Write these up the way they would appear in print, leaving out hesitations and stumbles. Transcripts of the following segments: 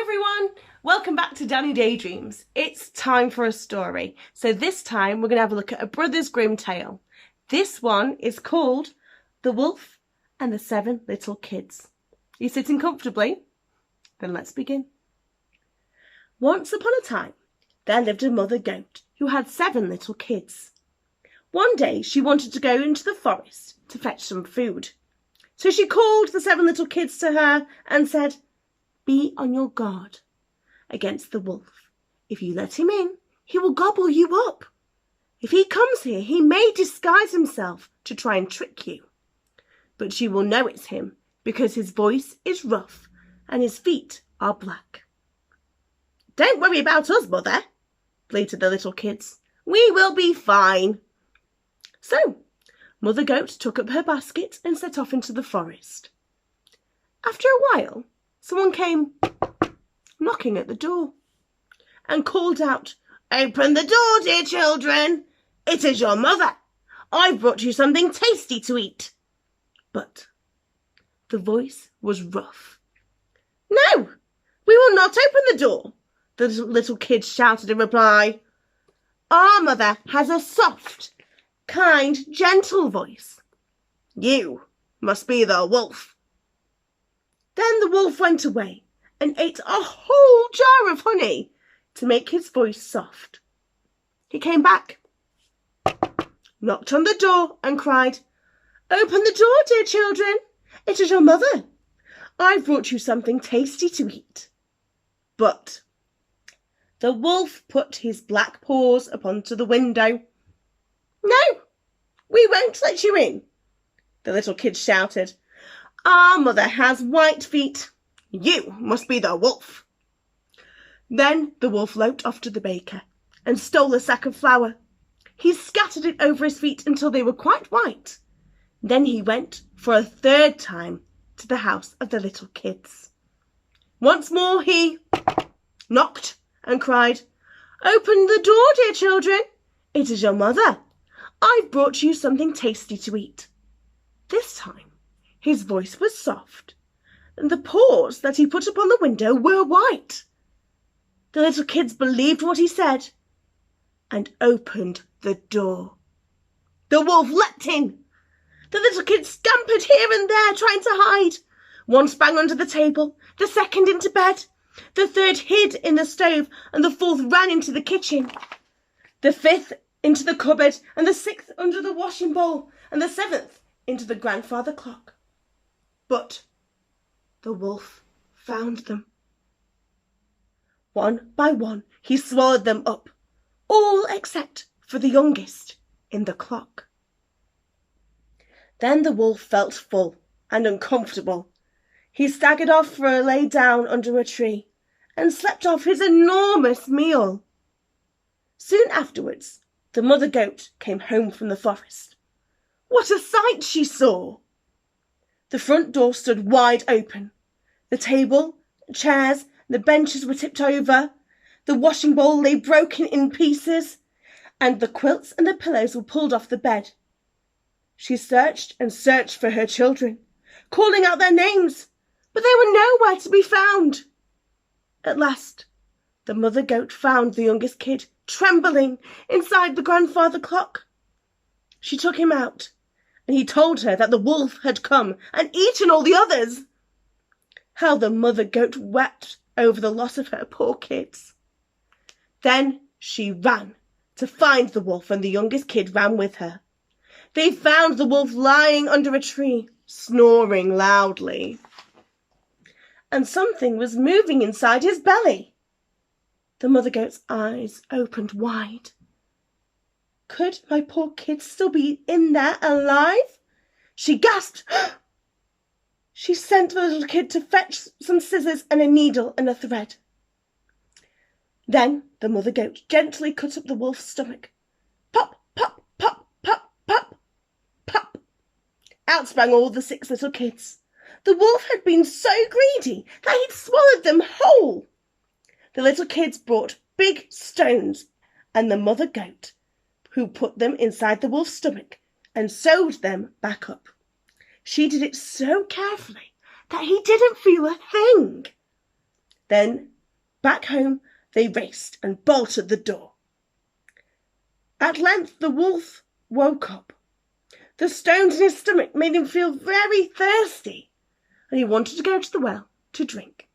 everyone, welcome back to Dani Daydreams. It's time for a story. So this time we're going to have a look at a Brothers Grimm tale. This one is called The Wolf and the Seven Little Kids. Are you sitting comfortably? Then let's begin. Once upon a time, there lived a mother goat who had 7 little kids. One day she wanted to go into the forest to fetch some food. So she called the 7 little kids to her and said, "Be on your guard against the wolf. If you let him in, he will gobble you up. If he comes here, he may disguise himself to try and trick you. But you will know it's him because his voice is rough and his feet are black." "Don't worry about us, Mother," bleated the little kids. "We will be fine." So, Mother Goat took up her basket and set off into the forest. After a while, someone came knocking at the door and called out, "Open the door, dear children. It is your mother. I've brought you something tasty to eat." But the voice was rough. "No, we will not open the door," the little kids shouted in reply. "Our mother has a soft, kind, gentle voice. You must be the wolf." Then the wolf went away and ate a whole jar of honey to make his voice soft. He came back, knocked on the door and cried, "Open the door, dear children. It is your mother. I've brought you something tasty to eat." But the wolf put his black paws upon the window. "No, we won't let you in," the little kids shouted. "Our mother has white feet. You must be the wolf." Then the wolf loped off to the baker and stole a sack of flour. He scattered it over his feet until they were quite white. Then he went for a 3rd time to the house of the little kids. Once more he knocked and cried, "Open the door, dear children. It is your mother. I've brought you something tasty to eat." This time his voice was soft, and the paws that he put upon the window were white. The little kids believed what he said and opened the door. The wolf leapt in. The little kids scampered here and there, trying to hide. One sprang under the table, the second into bed, the third hid in the stove, and the 4th ran into the kitchen, the 5th into the cupboard, and the 6th under the washing bowl, and the 7th into the grandfather clock. But the wolf found them. One by one he swallowed them up, all except for the youngest in the clock. Then the wolf felt full and uncomfortable. He staggered off for a lay down under a tree and slept off his enormous meal. Soon afterwards, the mother goat came home from the forest. What a sight she saw! The front door stood wide open. The table, chairs, the benches were tipped over. The washing bowl lay broken in pieces, and the quilts and the pillows were pulled off the bed. She searched and searched for her children, calling out their names, but they were nowhere to be found. At last, the mother goat found the youngest kid trembling inside the grandfather clock. She took him out, and he told her that the wolf had come and eaten all the others. How the mother goat wept over the loss of her poor kids. Then she ran to find the wolf, and the youngest kid ran with her. They found the wolf lying under a tree, snoring loudly. And something was moving inside his belly. The mother goat's eyes opened wide. Could my poor kid still be in there alive? She gasped. She sent the little kid to fetch some scissors and a needle and a thread. Then the mother goat gently cut up the wolf's stomach. Pop, pop, pop, pop, pop, pop. Out sprang all the 6 little kids. The wolf had been so greedy that he'd swallowed them whole. The little kids brought big stones, and the mother goat, who put them inside the wolf's stomach and sewed them back up. She did it so carefully that he didn't feel a thing. Then Back home they raced and bolted the door. At length the wolf woke up. The stones in his stomach made him feel very thirsty, and he wanted to go to the well to drink.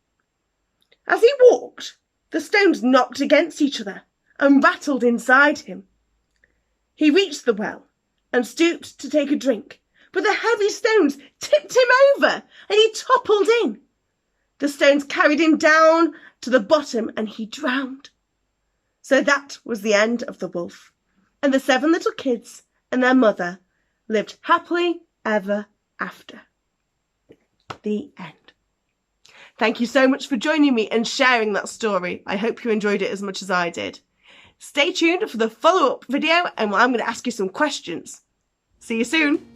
As he walked, the stones knocked against each other and rattled inside him. He reached the well and stooped to take a drink, but the heavy stones tipped him over and he toppled in. The stones carried him down to the bottom and he drowned. So that was the end of the wolf, and the 7 little kids and their mother lived happily ever after. The end. Thank you so much for joining me and sharing that story. I hope you enjoyed it as much as I did. Stay tuned for the follow-up video and I'm going to ask you some questions. See you soon.